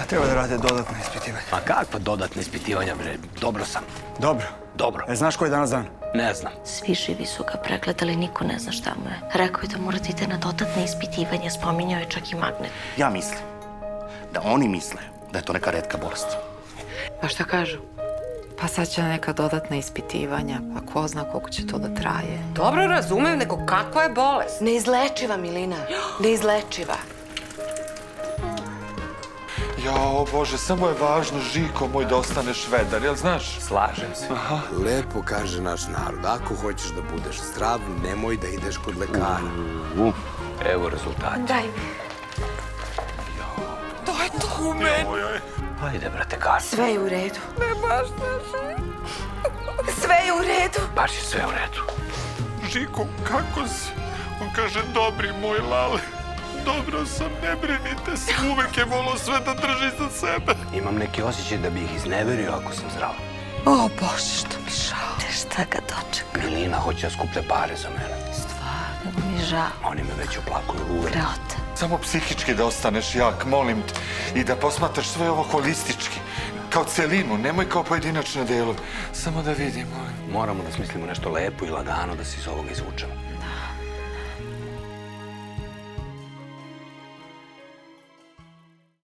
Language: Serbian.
Treba da rade dodatne ispitivanje. Ma kakva dodatna ispitivanja, bre? Dobro sam. Dobro. Dobro. Znaš koji je danas dan? Ne znam. Svi živi su ga pregledali, niko ne zna šta mu je. Rekao je da morate ide na dodatne ispitivanje, spominjao je čak i magnet. Ja mislim da oni misle da je to neka retka bolest. Pa šta kažu? Pa sad će neka dodatna ispitivanja, pa ko zna koliko će to da traje. Dobro razumem, nego kakva je bolest? Neizlečiva, Milina. Neizlečiva. Jao, Bože, samo je važno, Žiko moj, da ostaneš vedar, jel znaš? Slažem se. Lepo kaže naš narod, ako hoćeš da budeš zdrav, nemoj da ideš kod lekara. Evo rezultati. Daj mi. Daj to u meni. Ajde, brate, kaži. Sve je u redu. Ne baš Sve je u redu. Baš je sve u redu. Žiko, kako si? On kaže, dobri moj Lale. Dobro sam, ne brinite se, uvek je volao sve da drži za sebe. Imam neki osjećaj da bi ih izneverio ako sam zdrav. O, Bože, što mi žao. Te šta ga dočeka? Milina hoće da skuplja pare za mene. Stvarno mi žao. Oni me već oplakuju uvek. Grote. Samo psihički da ostaneš jak, molim te. I da posmatraš sve ovo holistički. Kao celinu, nemoj kao pojedinačne delove. Samo da vidim, molim. Moramo da smislimo nešto lepo i lagano da se iz ovoga izvučemo.